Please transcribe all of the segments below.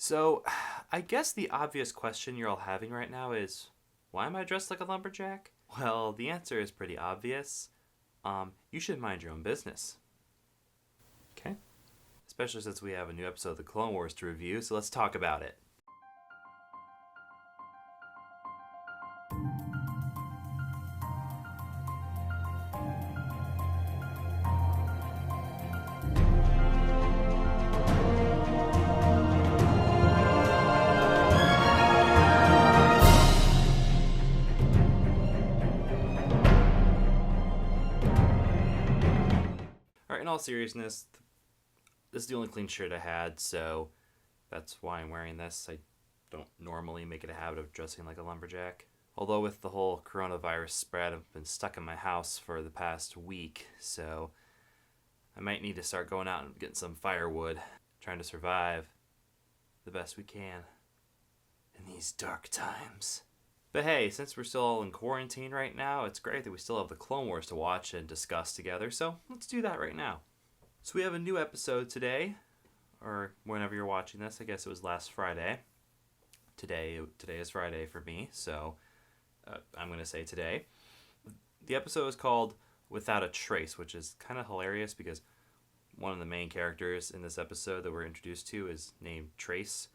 So, I guess the obvious question you're all having right now is, why am I dressed like a lumberjack? Well, the answer is pretty obvious. You should mind your own business. Okay? Especially since we have a new episode of the Clone Wars to review, so let's talk about it. Alright, in all seriousness, this is the only clean shirt I had, so that's why I'm wearing this. I don't normally make it a habit of dressing like a lumberjack. Although with the whole coronavirus spread, I've been stuck in my house for the past week, so I might need to start going out and getting some firewood, trying to survive the best we can in these dark times. But hey, since we're still all in quarantine right now, it's great that we still have the Clone Wars to watch and discuss together, so let's do that right now. So we have a new episode today, or whenever you're watching this. I guess it was last Friday. Today is Friday for me, so I'm going to say today. The episode is called Without a Trace, which is kind of hilarious because one of the main characters in this episode that we're introduced to is named Trace.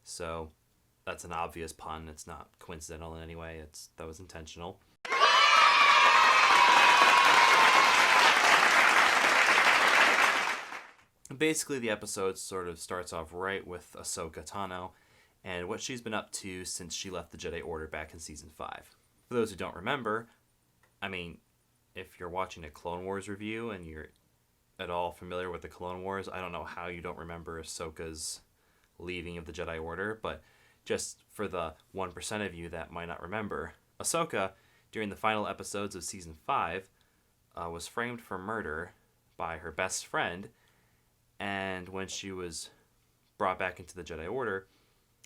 So that's an obvious pun. It's not coincidental in any way. That was intentional. Basically, the episode sort of starts off right with Ahsoka Tano and what she's been up to since she left the Jedi Order back in Season 5. For those who don't remember, if you're watching a Clone Wars review and you're at all familiar with the Clone Wars, I don't know how you don't remember Ahsoka's leaving of the Jedi Order, but just for the 1% of you that might not remember, Ahsoka, during the final episodes of Season 5, was framed for murder by her best friend, and when she was brought back into the Jedi Order,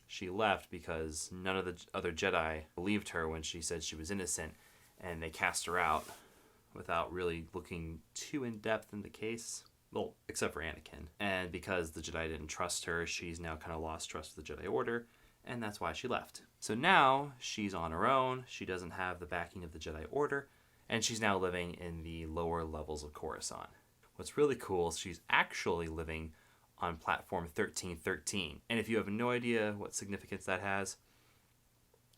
she left because none of the other Jedi believed her when she said she was innocent, and they cast her out without really looking too in-depth in the case. Well, except for Anakin. And because the Jedi didn't trust her, she's now kind of lost trust with the Jedi Order, and that's why she left. So now she's on her own, she doesn't have the backing of the Jedi Order, and she's now living in the lower levels of Coruscant. What's really cool is she's actually living on platform 1313. And if you have no idea what significance that has,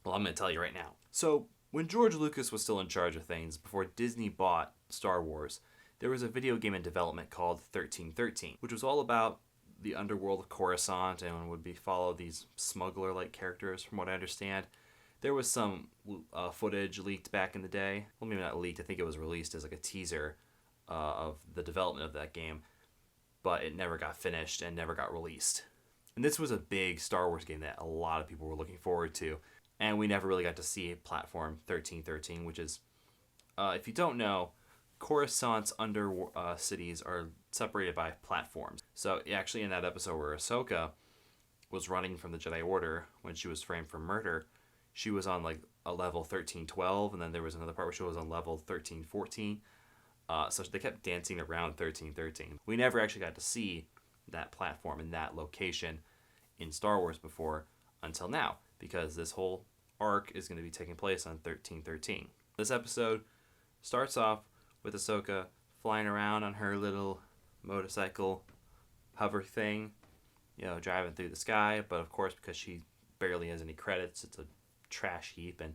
well, I'm going to tell you right now. So, when George Lucas was still in charge of things, before Disney bought Star Wars, there was a video game in development called 1313, which was all about the underworld of Coruscant and would follow these smuggler-like characters, from what I understand. There was some footage leaked back in the day. Well, maybe not leaked. I think it was released as like a teaser of the development of that game, but it never got finished and never got released. And this was a big Star Wars game that a lot of people were looking forward to, and we never really got to see platform 1313, which is, if you don't know, Coruscant's under cities are separated by platforms. So actually in that episode where Ahsoka was running from the Jedi Order when she was framed for murder, she was on like a level 1312, and then there was another part where she was on level 1314. So they kept dancing around 1313. We never actually got to see that platform and that location in Star Wars before until now, because this whole arc is going to be taking place on 1313. This episode starts off with Ahsoka flying around on her little motorcycle hover thing, driving through the sky, but of course, because she barely has any credits, it's a trash heap and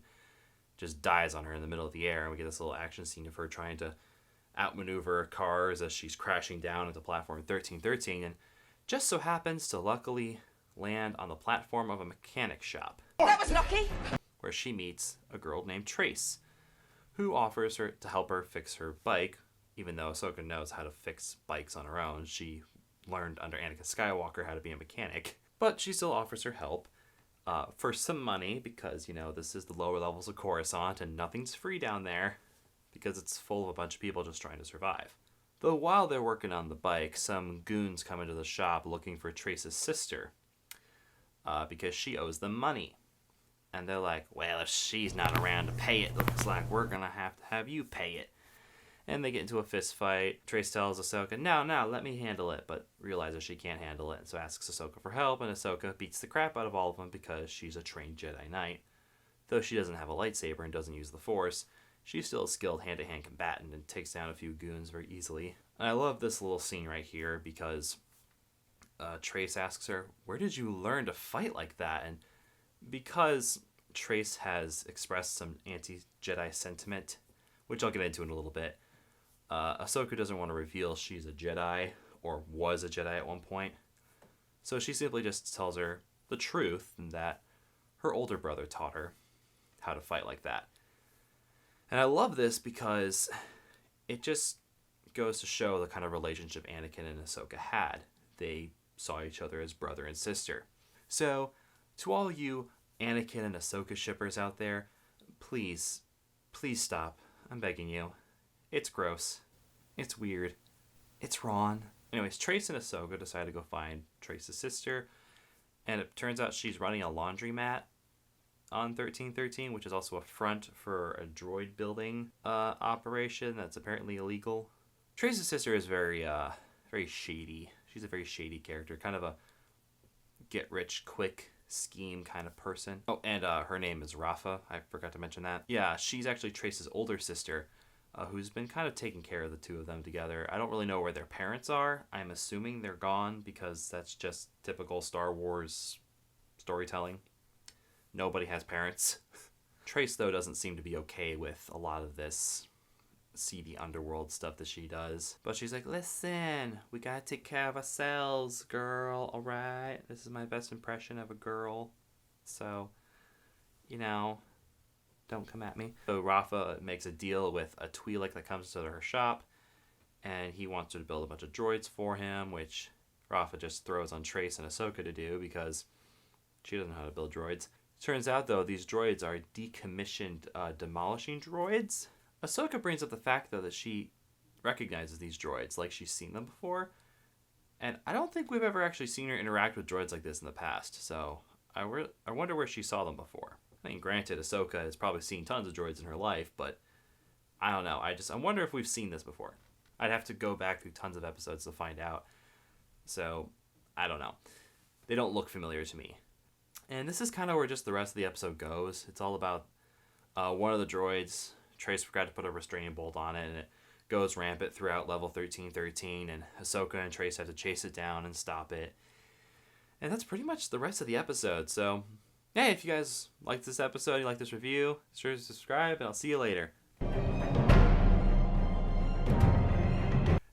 just dies on her in the middle of the air, and we get this little action scene of her trying to outmaneuver cars as she's crashing down into platform 1313, and just so happens to luckily land on the platform of a mechanic shop. That was lucky! Where she meets a girl named Trace, who offers her to help her fix her bike, even though Ahsoka knows how to fix bikes on her own. She learned under Anakin Skywalker how to be a mechanic, but she still offers her help for some money, because, this is the lower levels of Coruscant and nothing's free down there, because it's full of a bunch of people just trying to survive. Though while they're working on the bike, some goons come into the shop looking for Trace's sister, because she owes them money. And they're like, well, if she's not around to pay it, looks like we're going to have you pay it. And they get into a fist fight. Trace tells Ahsoka, no, let me handle it, but realizes she can't handle it, and so asks Ahsoka for help, and Ahsoka beats the crap out of all of them because she's a trained Jedi Knight. Though she doesn't have a lightsaber and doesn't use the Force, she's still a skilled hand-to-hand combatant and takes down a few goons very easily. And I love this little scene right here because Trace asks her, where did you learn to fight like that? And because Trace has expressed some anti-Jedi sentiment, which I'll get into in a little bit, Ahsoka doesn't want to reveal she's a Jedi or was a Jedi at one point. So she simply just tells her the truth, and that her older brother taught her how to fight like that. And I love this because it just goes to show the kind of relationship Anakin and Ahsoka had. They saw each other as brother and sister. So, to all you Anakin and Ahsoka shippers out there, please stop. I'm begging you. It's gross. It's weird. It's wrong. Anyways, Trace and Ahsoka decide to go find Trace's sister, and it turns out she's running a laundromat on 1313, which is also a front for a droid building operation that's apparently illegal. Trace's sister is very shady. She's a very shady character, kind of a get-rich-quick scheme kind of person. Oh, and her name is Rafa. I forgot to mention that. Yeah, she's actually Trace's older sister, who's been kind of taking care of the two of them together. I don't really know where their parents are. I'm assuming they're gone because that's just typical Star Wars storytelling. Nobody has parents. Trace, though, doesn't seem to be okay with a lot of this seedy underworld stuff that she does. But she's like, listen, we gotta take care of ourselves, girl, alright? This is my best impression of a girl. So, don't come at me. So Rafa makes a deal with a Twi'lek that comes to her shop, and he wants her to build a bunch of droids for him, which Rafa just throws on Trace and Ahsoka to do because she doesn't know how to build droids. Turns out, though, these droids are decommissioned demolishing droids. Ahsoka brings up the fact, though, that she recognizes these droids, like she's seen them before. And I don't think we've ever actually seen her interact with droids like this in the past, so I wonder where she saw them before. I mean, granted, Ahsoka has probably seen tons of droids in her life, but I don't know. I wonder if we've seen this before. I'd have to go back through tons of episodes to find out. So, I don't know. They don't look familiar to me. And this is kind of where just the rest of the episode goes. It's all about one of the droids. Trace forgot to put a restraining bolt on it, and it goes rampant throughout level 1313, and Ahsoka and Trace have to chase it down and stop it. And that's pretty much the rest of the episode. So, hey, if you guys liked this episode, you like this review, be sure to subscribe, and I'll see you later.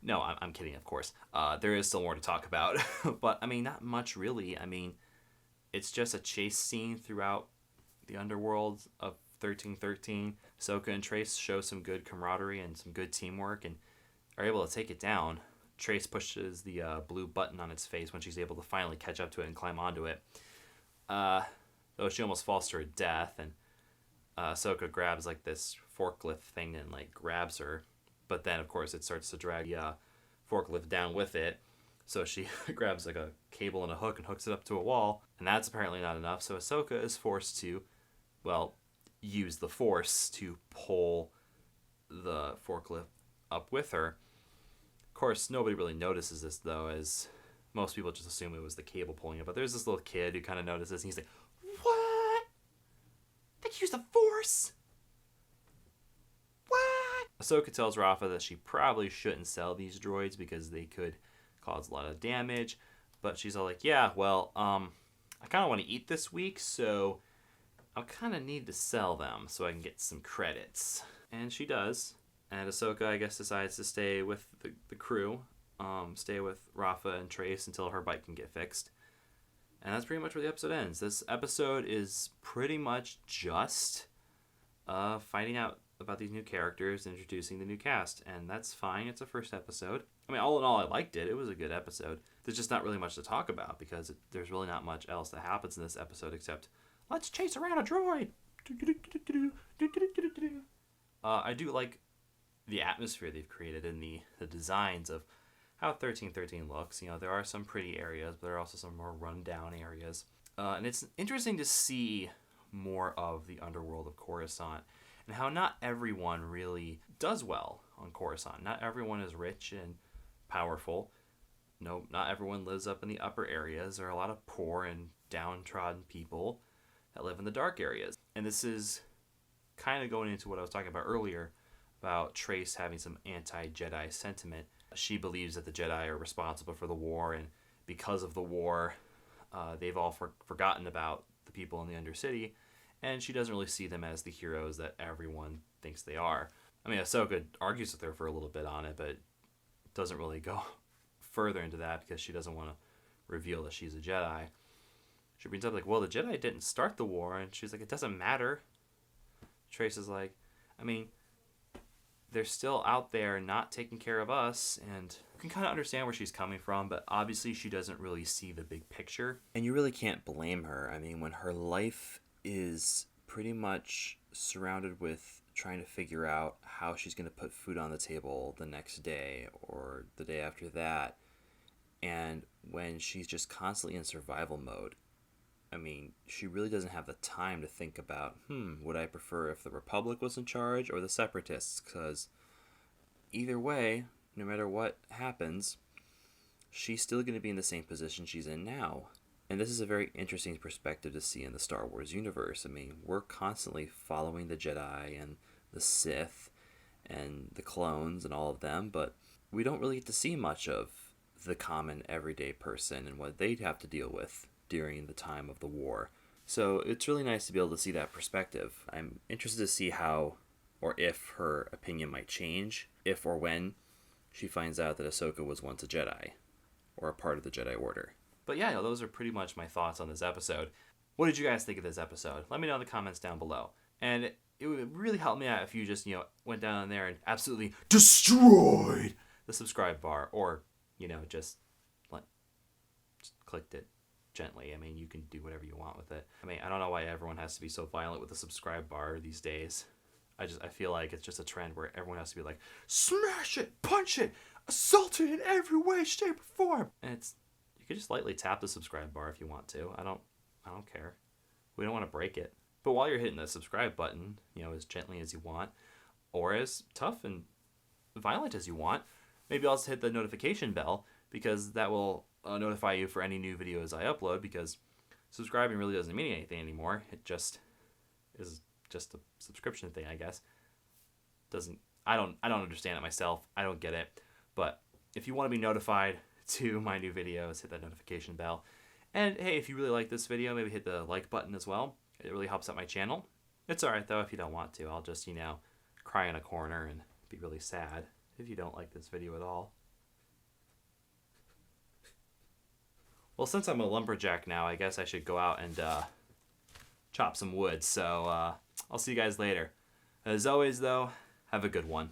No, I'm kidding, of course. There is still more to talk about, but, not much really. It's just a chase scene throughout the underworld of 1313. Ahsoka and Trace show some good camaraderie and some good teamwork and are able to take it down. Trace pushes the blue button on its face when she's able to finally catch up to it and climb onto it. Though she almost falls to her death, and Ahsoka grabs this forklift thing and grabs her. But then, of course, it starts to drag the forklift down with it. So she grabs a cable and a hook and hooks it up to a wall, and that's apparently not enough. So Ahsoka is forced to, use the Force to pull the forklift up with her. Of course, nobody really notices this, though, as most people just assume it was the cable pulling it. But there's this little kid who kind of notices, and he's like, what? They use the Force? What? Ahsoka tells Rafa that she probably shouldn't sell these droids because they could cause a lot of damage. But she's all like, yeah, I kind of want to eat this week, so I'll kind of need to sell them so I can get some credits. And she does. And Ahsoka, I guess, decides to stay with the crew, stay with Rafa and Trace until her bike can get fixed. And that's pretty much where the episode ends. This episode is pretty much just finding out about these new characters, introducing the new cast. And that's fine. It's a first episode. All in all, I liked it. It was a good episode. There's just not really much to talk about because there's really not much else that happens in this episode except, let's chase around a droid. I do like the atmosphere they've created and the designs of how 1313 looks. There are some pretty areas, but there are also some more run-down areas. And it's interesting to see more of the underworld of Coruscant and how not everyone really does well on Coruscant. Not everyone is rich and powerful. No, not everyone lives up in the upper areas. There are a lot of poor and downtrodden people that live in the dark areas. And this is kind of going into what I was talking about earlier about Trace having some anti-Jedi sentiment. She believes that the Jedi are responsible for the war, and because of the war, they've all forgotten about the people in the Undercity, and she doesn't really see them as the heroes that everyone thinks they are. I mean, Ahsoka argues with her for a little bit on it, but doesn't really go further into that because she doesn't want to reveal that she's a Jedi. She brings up, like, well, the Jedi didn't start the war, and she's like, it doesn't matter. Trace is like, I mean, they're still out there not taking care of us, and you can kind of understand where she's coming from, but obviously she doesn't really see the big picture. And you really can't blame her. I mean, when her life is pretty much surrounded with trying to figure out how she's going to put food on the table the next day or the day after that, and when she's just constantly in survival mode, I mean, she really doesn't have the time to think about, would I prefer if the Republic was in charge or the Separatists? Because either way, no matter what happens, she's still going to be in the same position she's in now. And this is a very interesting perspective to see in the Star Wars universe. I mean, we're constantly following the Jedi and the Sith and the clones and all of them, but we don't really get to see much of the common everyday person and what they'd have to deal with during the time of the war. So it's really nice to be able to see that perspective. I'm interested to see how or if her opinion might change, if or when she finds out that Ahsoka was once a Jedi or a part of the Jedi Order. But yeah, those are pretty much my thoughts on this episode. What did you guys think of this episode? Let me know in the comments down below. And it would really help me out if you just, went down there and absolutely destroyed the subscribe bar, or, just clicked it gently. I mean, you can do whatever you want with it. I mean, I don't know why everyone has to be so violent with the subscribe bar these days. I feel like it's just a trend where everyone has to be like, smash it, punch it, assault it in every way, shape, or form. And you could just lightly tap the subscribe bar if you want to. I don't care. We don't want to break it. But while you're hitting the subscribe button, as gently as you want, or as tough and violent as you want, maybe also hit the notification bell, because that will notify you for any new videos I upload, because subscribing really doesn't mean anything anymore. It just is just a subscription thing, I guess. I don't understand it myself. I don't get it. But if you want to be notified to my new videos, hit that notification bell. And hey, if you really like this video, maybe hit the like button as well. It really helps out my channel. It's alright though if you don't want to. I'll just, cry in a corner and be really sad if you don't like this video at all. Well, since I'm a lumberjack now, I guess I should go out and chop some wood. So I'll see you guys later. As always, though, have a good one.